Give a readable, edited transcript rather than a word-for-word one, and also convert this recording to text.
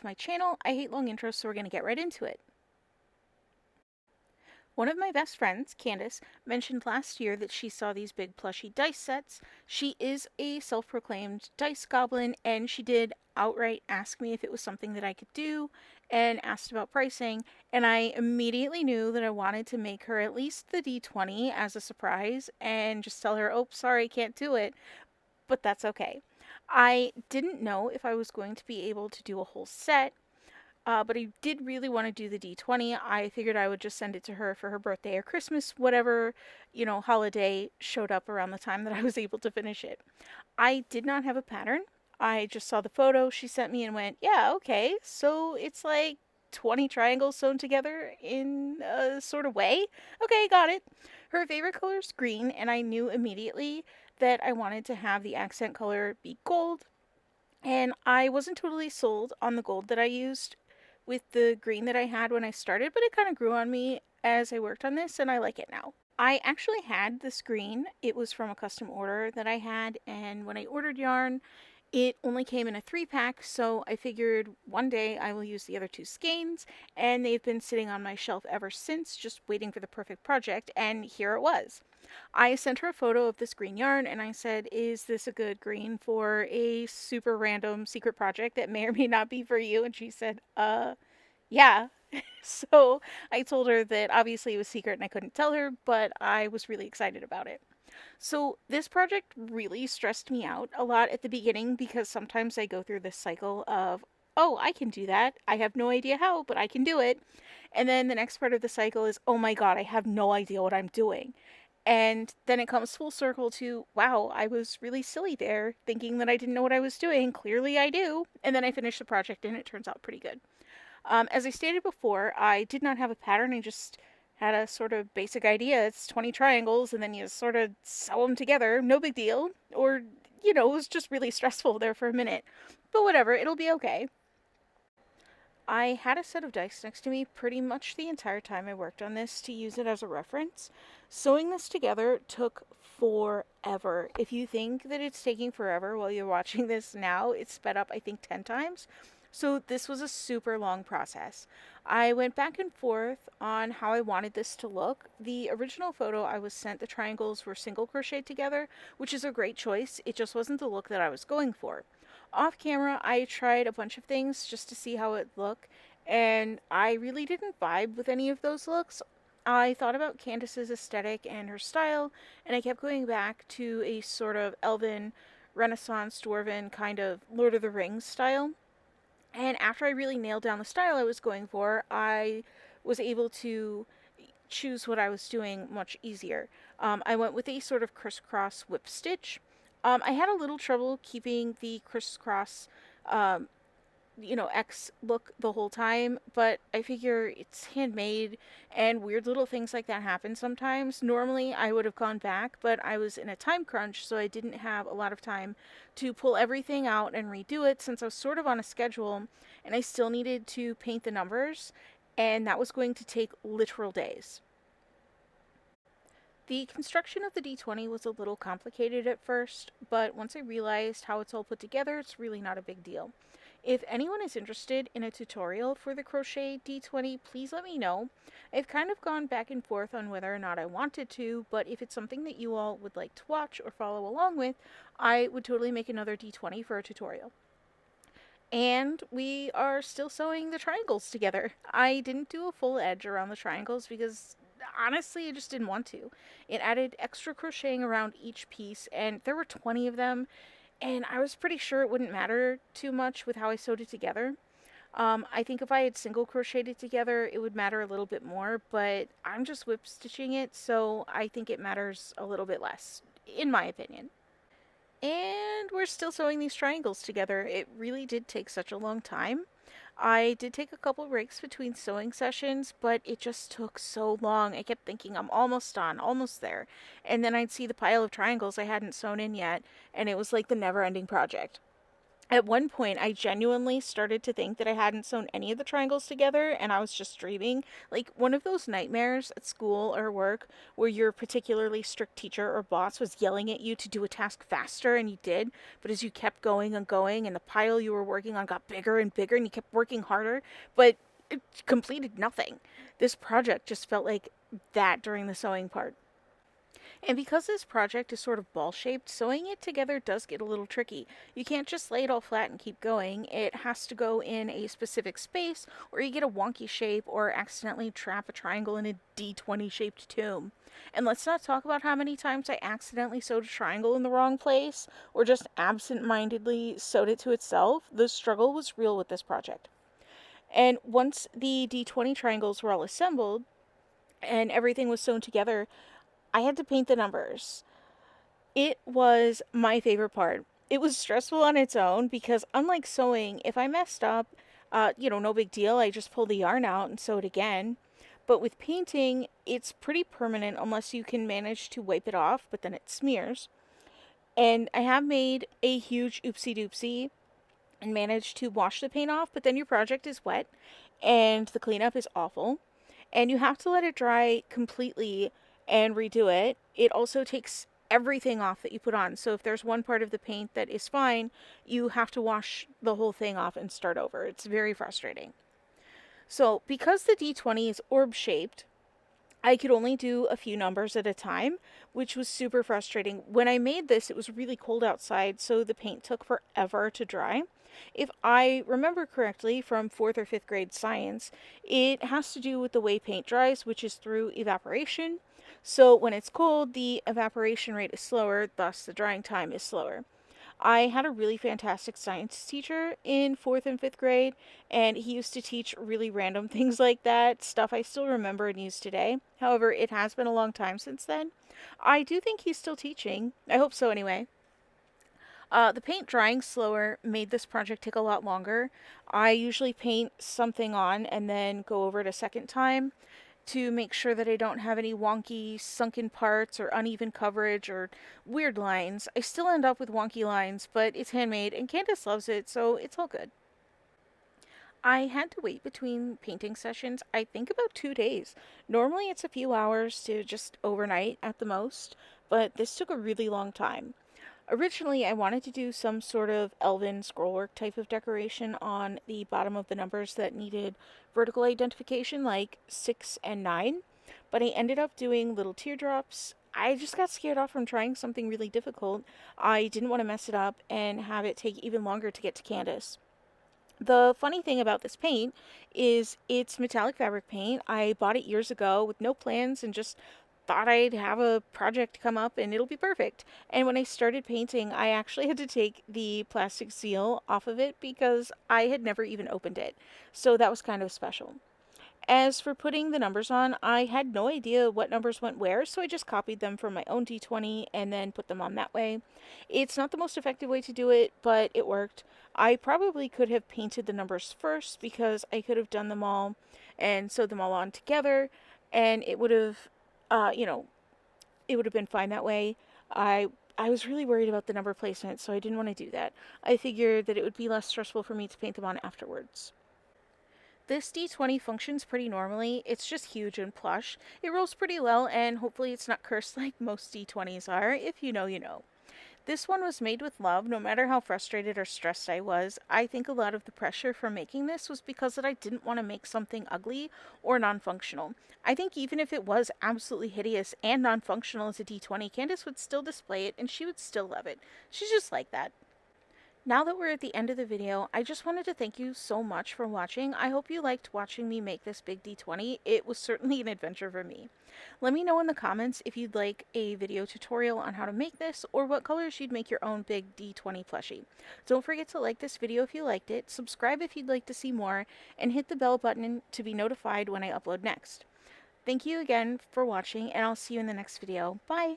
to my channel. I hate long intros, so we're going to get right into it. One of my best friends, Candace, mentioned last year that she saw these big plushie dice sets. She is a self-proclaimed dice goblin, and she did outright ask me if it was something that I could do and asked about pricing, and I immediately knew that I wanted to make her at least the D20 as a surprise and just tell her, oh, sorry, can't do it, but that's okay. I didn't know if I was going to be able to do a whole set, but I did really want to do the D20. I figured I would just send it to her for her birthday or Christmas, whatever, holiday showed up around the time that I was able to finish it. I did not have a pattern. I just saw the photo she sent me and went, yeah, okay, so it's like 20 triangles sewn together in a sort of way. Okay, got it. Her favorite color is green, and I knew immediately that I wanted to have the accent color be gold. And I wasn't totally sold on the gold that I used with the green that I had when I started, but it kind of grew on me as I worked on this, and I like it now. I actually had this green. It was from a custom order that I had, and when I ordered yarn, it only came in a 3-pack, so I figured one day I will use the other two skeins, and they've been sitting on my shelf ever since, just waiting for the perfect project, and here it was. I sent her a photo of this green yarn and I said, is this a good green for a super random secret project that may or may not be for you? And she said, yeah. So I told her that obviously it was secret and I couldn't tell her, but I was really excited about it. So this project really stressed me out a lot at the beginning because sometimes I go through this cycle of, oh, I can do that. I have no idea how, but I can do it. And then the next part of the cycle is, oh my god, I have no idea what I'm doing. And then it comes full circle to, wow, I was really silly there, thinking that I didn't know what I was doing. Clearly I do. And then I finish the project and it turns out pretty good. As I stated before, I did not have a pattern. I just had a sort of basic idea. It's 20 triangles and then you sort of sew them together. No big deal. Or, it was just really stressful there for a minute. But whatever, it'll be okay. I had a set of dice next to me pretty much the entire time I worked on this to use it as a reference. Sewing this together took forever. If you think that it's taking forever while you're watching this now, it's sped up, I think, 10 times. So this was a super long process. I went back and forth on how I wanted this to look. The original photo I was sent, the triangles were single crochet together, which is a great choice. It just wasn't the look that I was going for. Off camera, I tried a bunch of things just to see how it looked, and I really didn't vibe with any of those looks. I thought about Candace's aesthetic and her style, and I kept going back to a sort of elven, Renaissance, dwarven kind of Lord of the Rings style. And after I really nailed down the style I was going for, I was able to choose what I was doing much easier. I went with a sort of crisscross whip stitch. I had a little trouble keeping the crisscross, um, X look the whole time, but I figure it's handmade and weird little things like that happen sometimes. Normally I would have gone back, but I was in a time crunch, so I didn't have a lot of time to pull everything out and redo it since I was sort of on a schedule and I still needed to paint the numbers, and that was going to take literal days. The construction of the D20 was a little complicated at first, but once I realized how it's all put together, it's really not a big deal. If anyone is interested in a tutorial for the Crochet D20, please let me know. I've kind of gone back and forth on whether or not I wanted to, but if it's something that you all would like to watch or follow along with, I would totally make another D20 for a tutorial. And we are still sewing the triangles together. I didn't do a full edge around the triangles because honestly I just didn't want to. It added extra crocheting around each piece, and there were 20 of them, and I was pretty sure it wouldn't matter too much with how I sewed it together. I think if I had single crocheted it together, it would matter a little bit more, but I'm just whip stitching it, so I think it matters a little bit less, in my opinion. And we're still sewing these triangles together. It really did take such a long time. I did take a couple breaks between sewing sessions, but it just took so long. I kept thinking, I'm almost done, almost there. And then I'd see the pile of triangles I hadn't sewn in yet, and it was like the never-ending project. At one point, I genuinely started to think that I hadn't sewn any of the triangles together and I was just dreaming. Like one of those nightmares at school or work where your particularly strict teacher or boss was yelling at you to do a task faster and you did, but as you kept going and going and the pile you were working on got bigger and bigger and you kept working harder, but it completed nothing. This project just felt like that during the sewing part. And because this project is sort of ball shaped, sewing it together does get a little tricky. You can't just lay it all flat and keep going. It has to go in a specific space, or you get a wonky shape, or accidentally trap a triangle in a D20 shaped tomb. And let's not talk about how many times I accidentally sewed a triangle in the wrong place, or just absent mindedly sewed it to itself. The struggle was real with this project. And once the D20 triangles were all assembled, and everything was sewn together, I had to paint the numbers. It was my favorite part. It was stressful on its own because, unlike sewing, if I messed up, no big deal. I just pull the yarn out and sew it again. But with painting, it's pretty permanent unless you can manage to wipe it off, but then it smears. And I have made a huge oopsie doopsie and managed to wash the paint off, but then your project is wet and the cleanup is awful. And you have to let it dry completely and redo it. It also takes everything off that you put on. So if there's one part of the paint that is fine, you have to wash the whole thing off and start over. It's very frustrating. So because the D20 is orb shaped, I could only do a few numbers at a time, which was super frustrating. When I made this, it was really cold outside, so the paint took forever to dry. If I remember correctly from 4th or 5th grade science, it has to do with the way paint dries, which is through evaporation. So when it's cold, the evaporation rate is slower, thus the drying time is slower. I had a really fantastic science teacher in 4th and 5th grade, and he used to teach really random things like that, stuff I still remember and use today. However, it has been a long time since then. I do think he's still teaching. I hope so, anyway. The paint drying slower made this project take a lot longer. I usually paint something on and then go over it a second time to make sure that I don't have any wonky sunken parts or uneven coverage or weird lines. I still end up with wonky lines, but it's handmade and Candace loves it, so it's all good. I had to wait between painting sessions, I think about 2 days. Normally it's a few hours to just overnight at the most, but this took a really long time. Originally, I wanted to do some sort of elven scrollwork type of decoration on the bottom of the numbers that needed vertical identification, like 6 and 9, but I ended up doing little teardrops. I just got scared off from trying something really difficult. I didn't want to mess it up and have it take even longer to get to Candace. The funny thing about this paint is it's metallic fabric paint. I bought it years ago with no plans and just thought I'd have a project come up and it'll be perfect. And when I started painting, I actually had to take the plastic seal off of it because I had never even opened it. So that was kind of special. As for putting the numbers on, I had no idea what numbers went where, so I just copied them from my own D20 and then put them on that way. It's not the most effective way to do it, but it worked. I probably could have painted the numbers first because I could have done them all and sewed them all on together, and it would have, uh, you know, it would have been fine that way. I was really worried about the number placement, so I didn't want to do that. I figured that it would be less stressful for me to paint them on afterwards. This D20 functions pretty normally. It's just huge and plush. It rolls pretty well, and hopefully it's not cursed like most D20s are. If you know, you know. This one was made with love, no matter how frustrated or stressed I was. I think a lot of the pressure for making this was because that I didn't want to make something ugly or non-functional. I think even if it was absolutely hideous and non-functional as a D20, Candace would still display it and she would still love it. She's just like that. Now that we're at the end of the video, I just wanted to thank you so much for watching. I hope you liked watching me make this big D20. It was certainly an adventure for me. Let me know in the comments if you'd like a video tutorial on how to make this or what colors you'd make your own big D20 plushie. Don't forget to like this video if you liked it, subscribe if you'd like to see more, and hit the bell button to be notified when I upload next. Thank you again for watching, and I'll see you in the next video. Bye!